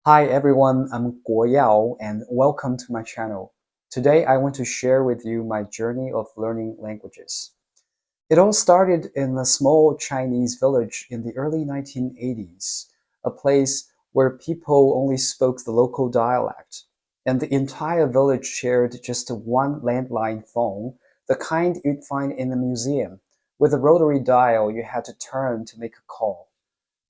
Hi everyone, I'm Guo Yao and welcome to my channel. Today I want to share with you my journey of learning languages. It all started in a small Chinese village in the early 1980s, a place where people only spoke the local dialect, and the entire village shared just one landline phone, the kind you'd find in a museum, with a rotary dial you had to turn to make a call.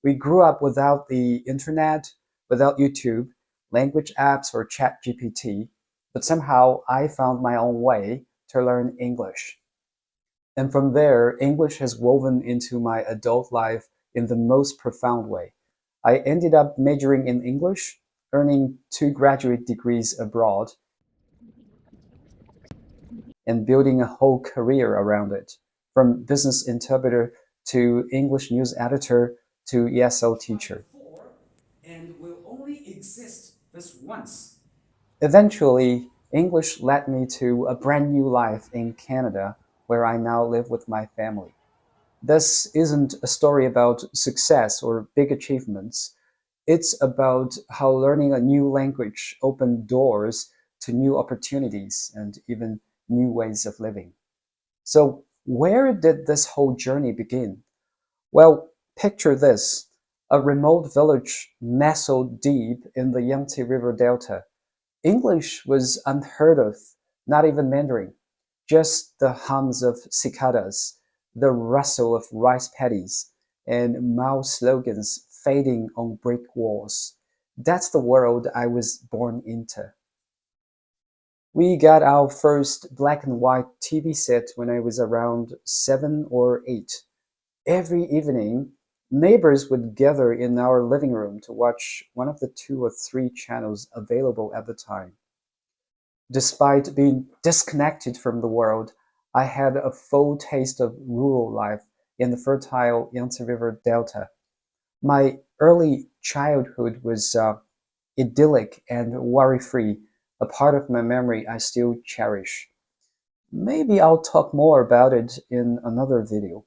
We grew up without the internet, without YouTube, language apps, or ChatGPT, but somehow I found my own way to learn English. And from there, English has woven into my adult life in the most profound way. I ended up majoring in English, earning 2 graduate degrees abroad, and building a whole career around it, from business interpreter to English news editor to ESL teacher. And will only exist this once. Eventually, English led me to a brand new life in Canada, where I now live with my family. This isn't a story about success or big achievements. It's about how learning a new language opened doors to new opportunities and even new ways of living. So, where did this whole journey begin? Well, picture this: a remote village nestled deep in the Yangtze River Delta. English was unheard of, not even Mandarin, just the hums of cicadas, the rustle of rice paddies, and Mao slogans fading on brick walls. That's the world I was born into. We got our first black and white TV set when I was around 7 or 8. Every evening, neighbors would gather in our living room to watch one of the 2 or 3 channels available at the time. Despite being disconnected from the world, I had a full taste of rural life in the fertile Yangtze River Delta. My early childhood was idyllic and worry-free, a part of my memory I still cherish. Maybe I'll talk more about it in another video.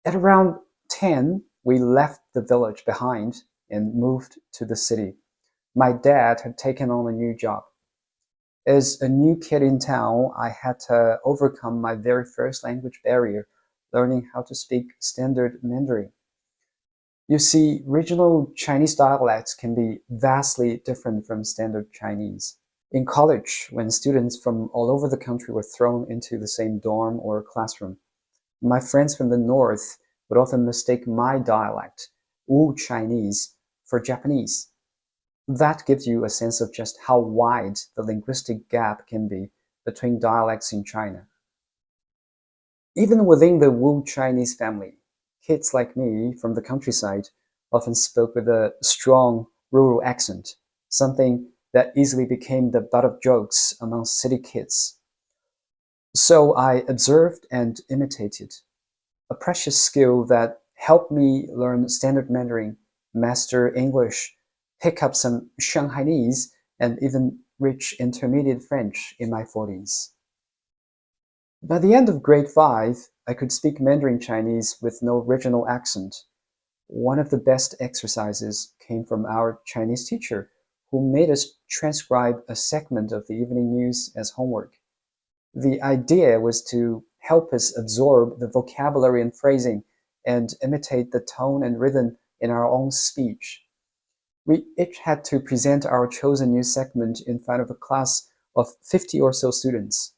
At around 10, we left the village behind and moved to the city. My dad had taken on a new job. As a new kid in town, I had to overcome my very first language barrier, learning how to speak standard Mandarin. You see, regional Chinese dialects can be vastly different from standard Chinese. In college, when students from all over the country were thrown into the same dorm or classroom, my friends from the north would often mistake my dialect, Wu Chinese, for Japanese. That gives you a sense of just how wide the linguistic gap can be between dialects in China. Even within the Wu Chinese family, kids like me from the countryside often spoke with a strong rural accent, something that easily became the butt of jokes among city kids. So I observed and imitated, a precious skill that helped me learn standard Mandarin, master English, pick up some Shanghainese, and even reach intermediate French in my 40s. By the end of grade 5, I could speak Mandarin Chinese with no regional accent. One of the best exercises came from our Chinese teacher, who made us transcribe a segment of the evening news as homework. The idea was to help us absorb the vocabulary and phrasing and imitate the tone and rhythm in our own speech. We each had to present our chosen news segment in front of a class of 50 or so students.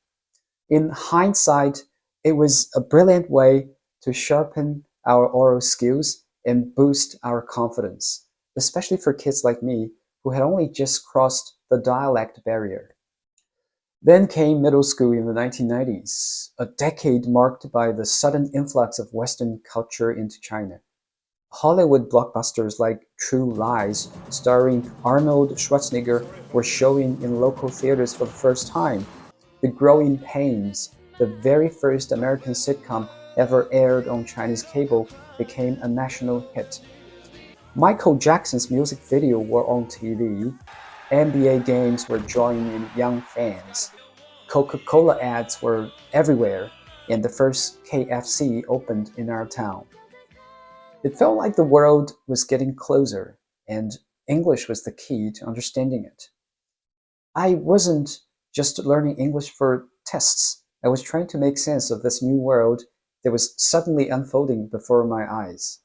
In hindsight, it was a brilliant way to sharpen our oral skills and boost our confidence, especially for kids like me who had only just crossed the dialect barrier. Then came middle school in the 1990s, a decade marked by the sudden influx of Western culture into China. Hollywood blockbusters like True Lies, starring Arnold Schwarzenegger, were showing in local theaters for the first time. The Growing Pains, the very first American sitcom ever aired on Chinese cable, became a national hit. Michael Jackson's music video were on TV. NBA games were drawing in young fans. Coca-Cola ads were everywhere, and the first KFC opened in our town. It felt like the world was getting closer, and English was the key to understanding it. I wasn't just learning English for tests. I was trying to make sense of this new world that was suddenly unfolding before my eyes.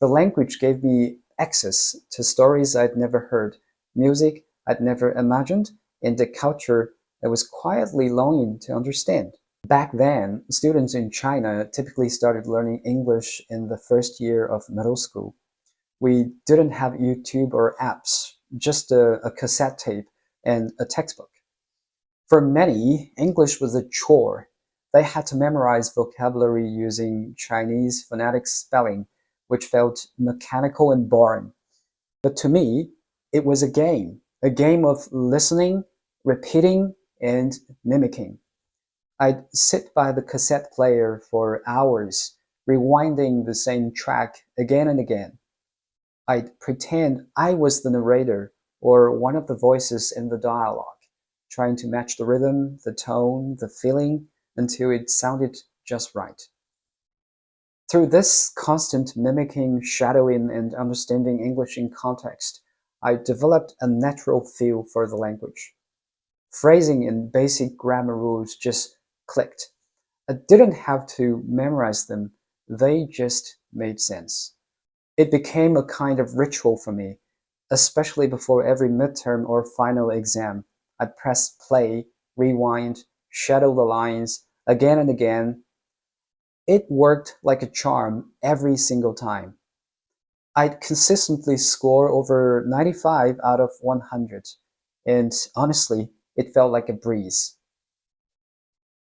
The language gave me access to stories I'd never heard, music I'd never imagined, and a culture I was quietly longing to understand. Back then, students in China typically started learning English in the first year of middle school. We didn't have YouTube or apps, just a cassette tape and a textbook. For many, English was a chore. They had to memorize vocabulary using Chinese phonetic spelling, which felt mechanical and boring. But to me, it was a game of listening, repeating, and mimicking. I'd sit by the cassette player for hours, rewinding the same track again and again. I'd pretend I was the narrator or one of the voices in the dialogue, trying to match the rhythm, the tone, the feeling until it sounded just right. Through this constant mimicking, shadowing, and understanding English in context, I developed a natural feel for the language. Phrasing and basic grammar rules just clicked. I didn't have to memorize them, they just made sense. It became a kind of ritual for me, especially before every midterm or final exam. I'd press play, rewind, shadow the lines again and again. It worked like a charm every single time. I'd consistently score over 95 out of 100, and honestly, it felt like a breeze.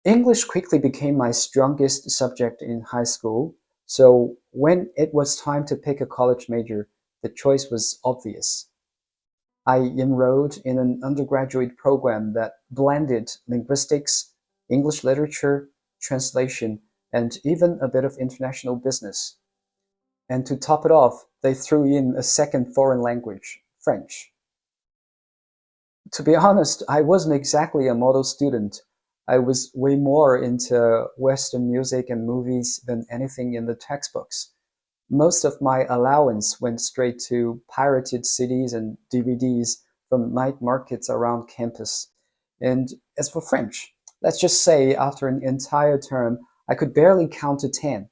English quickly became my strongest subject in high school, so when it was time to pick a college major, the choice was obvious. I enrolled in an undergraduate program that blended linguistics, English literature, translation, and even a bit of international business. And to top it off, they threw in a second foreign language, French. To be honest, I wasn't exactly a model student. I was way more into Western music and movies than anything in the textbooks. Most of my allowance went straight to pirated CDs and DVDs from night markets around campus. And as for French, let's just say after an entire term, I could barely count to 10.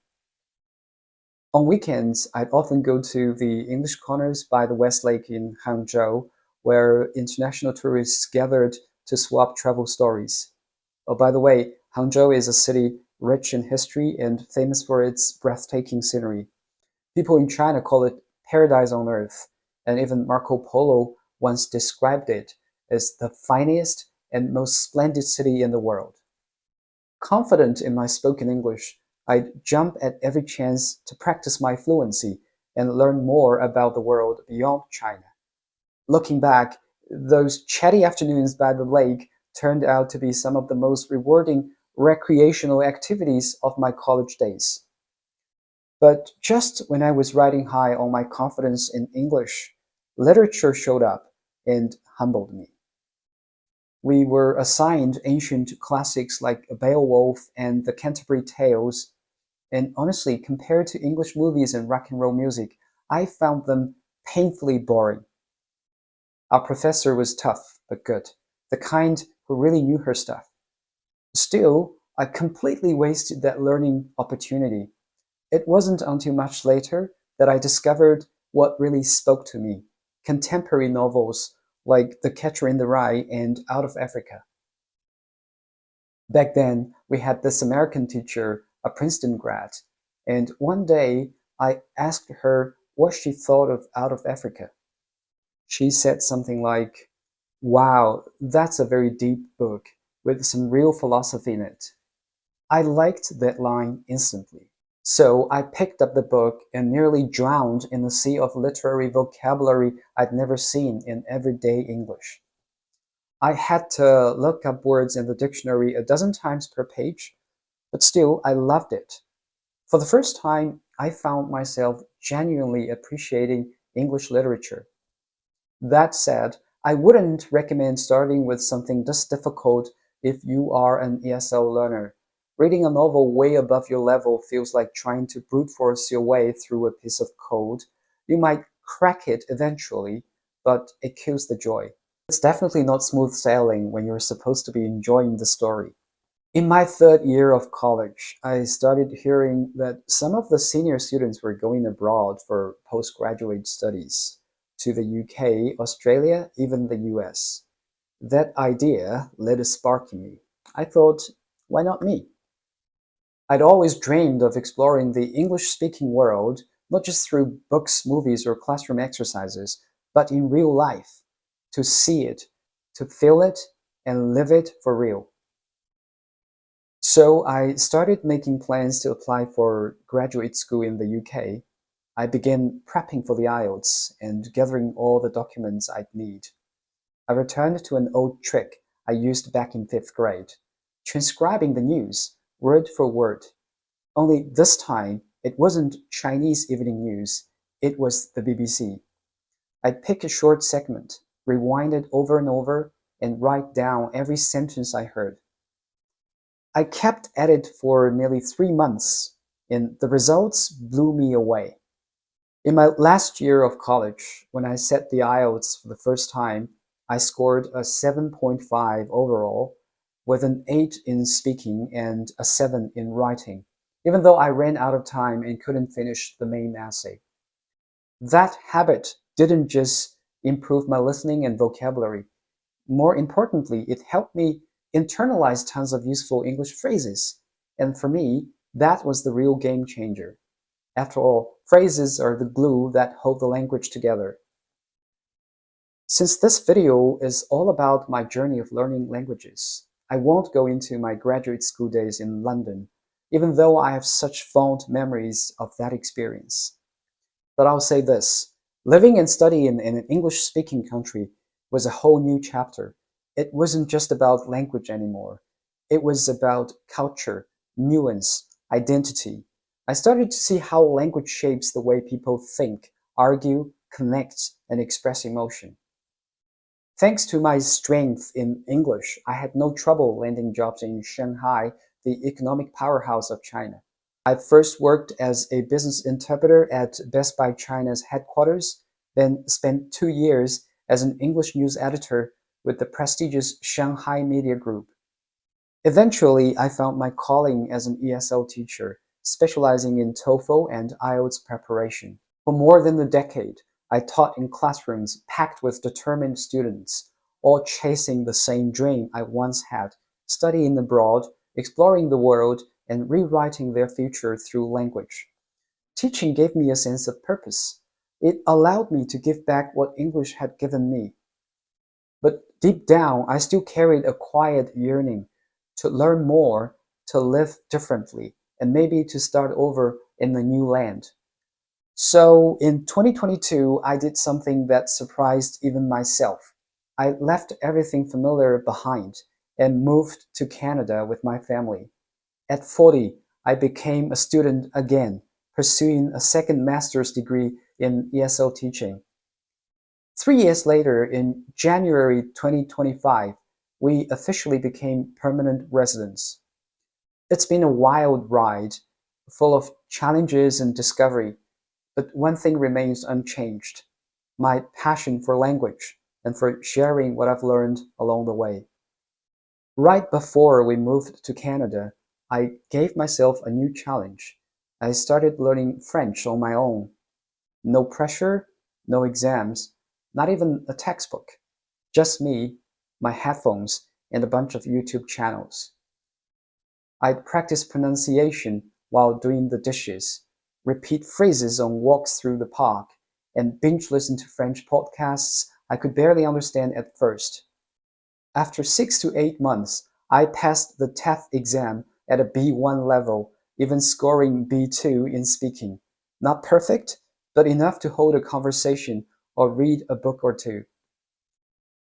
On weekends, I'd often go to the English corners by the West Lake in Hangzhou, where international tourists gathered to swap travel stories. Oh, by the way, Hangzhou is a city rich in history and famous for its breathtaking scenery. People in China call it paradise on earth, and even Marco Polo once described it as the finest and most splendid city in the world. Confident in my spoken English, I'd jump at every chance to practice my fluency and learn more about the world beyond China. Looking back, those chatty afternoons by the lake turned out to be some of the most rewarding recreational activities of my college days. But just when I was riding high on my confidence in English, literature showed up and humbled me. We were assigned ancient classics like Beowulf and the Canterbury Tales, and honestly, compared to English movies and rock and roll music, I found them painfully boring. Our professor was tough but good, the kind who really knew her stuff. Still, I completely wasted that learning opportunity. It wasn't until much later that I discovered what really spoke to me: contemporary novels like The Catcher in the Rye and Out of Africa. Back then, we had this American teacher, a Princeton grad, and one day I asked her what she thought of Out of Africa. She said something like, "Wow, that's a very deep book with some real philosophy in it." I liked that line instantly. So I picked up the book and nearly drowned in the sea of literary vocabulary I'd never seen in everyday English. I had to look up words in the dictionary a dozen times per page, but still I loved it. For the first time, I found myself genuinely appreciating English literature. That said, I wouldn't recommend starting with something this difficult if you are an ESL learner. Reading a novel way above your level feels like trying to brute force your way through a piece of code. You might crack it eventually, but it kills the joy. It's definitely not smooth sailing when you're supposed to be enjoying the story. In my third year of college, I started hearing that some of the senior students were going abroad for postgraduate studies to the UK, Australia, even the US. That idea lit a spark in me. I thought, why not me? I'd always dreamed of exploring the English-speaking world, not just through books, movies, or classroom exercises, but in real life, to see it, to feel it, and live it for real. So I started making plans to apply for graduate school in the UK. I began prepping for the IELTS and gathering all the documents I'd need. I returned to an old trick I used back in fifth grade, transcribing the news word for word. Only this time, it wasn't Chinese evening news, it was the BBC. I'd pick a short segment, rewind it over and over, and write down every sentence I heard. I kept at it for nearly 3 months, and the results blew me away. In my last year of college, when I set the IELTS for the first time, I scored a 7.5 overall, with an 8 in speaking and a 7 in writing, even though I ran out of time and couldn't finish the main essay. That habit didn't just improve my listening and vocabulary. More importantly, it helped me internalize tons of useful English phrases. And for me, that was the real game changer. After all, phrases are the glue that hold the language together. Since this video is all about my journey of learning languages, I won't go into my graduate school days in London, even though I have such fond memories of that experience. But I'll say this, living and studying in an English-speaking country was a whole new chapter. It wasn't just about language anymore. It was about culture, nuance, identity. I started to see how language shapes the way people think, argue, connect, and express emotion. Thanks to my strength in English, I had no trouble landing jobs in Shanghai, the economic powerhouse of China. I first worked as a business interpreter at Best Buy China's headquarters, then spent 2 years as an English news editor with the prestigious Shanghai Media Group. Eventually, I found my calling as an ESL teacher, specializing in TOEFL and IELTS preparation. For more than a decade, I taught in classrooms packed with determined students, all chasing the same dream I once had, studying abroad, exploring the world, and rewriting their future through language. Teaching gave me a sense of purpose. It allowed me to give back what English had given me. But deep down, I still carried a quiet yearning to learn more, to live differently, and maybe to start over in a new land. So in 2022, I did something that surprised even myself. I left everything familiar behind and moved to Canada with my family. At 40, I became a student again, pursuing a second master's degree in ESL teaching. 3 years later, in January 2025, we officially became permanent residents. It's been a wild ride, full of challenges and discovery, but one thing remains unchanged: my passion for language and for sharing what I've learned along the way. Right before we moved to Canada, I gave myself a new challenge. I started learning French on my own. No pressure, no exams, not even a textbook. Just me, my headphones, and a bunch of YouTube channels. I'd practice pronunciation while doing the dishes, repeat phrases on walks through the park, and binge listen to French podcasts I could barely understand at first. After 6 to 8 months, I passed the TEF exam at a B1 level, even scoring B2 in speaking. Not perfect, but enough to hold a conversation or read a book or two.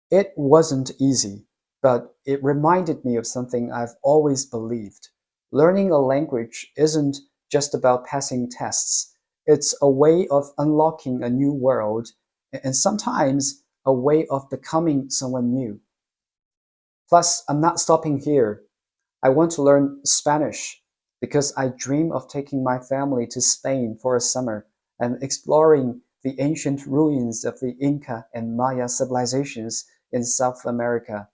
It wasn't easy, but it reminded me of something I've always believed. Learning a language isn't just about passing tests. It's a way of unlocking a new world, and sometimes a way of becoming someone new. Plus, I'm not stopping here. I want to learn Spanish because I dream of taking my family to Spain for a summer and exploring the ancient ruins of the Inca and Maya civilizations in South America.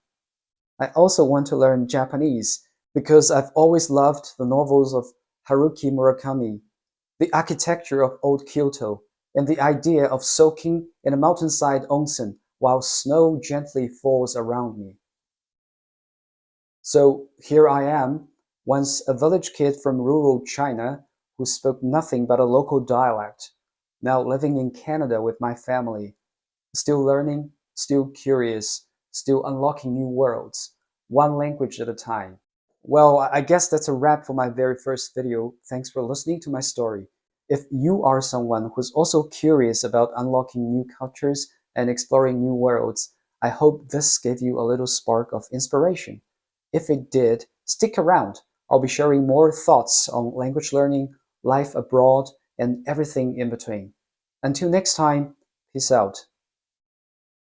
I also want to learn Japanese because I've always loved the novels of Haruki Murakami, the architecture of old Kyoto, and the idea of soaking in a mountainside onsen while snow gently falls around me. So here I am, once a village kid from rural China who spoke nothing but a local dialect, now living in Canada with my family, still learning, still curious, still unlocking new worlds, one language at a time. Well, I guess that's a wrap for my very first video. Thanks for listening to my story. If you are someone who's also curious about unlocking new cultures and exploring new worlds, I hope this gave you a little spark of inspiration. If it did, stick around. I'll be sharing more thoughts on language learning, life abroad, and everything in between. Until next time, peace out.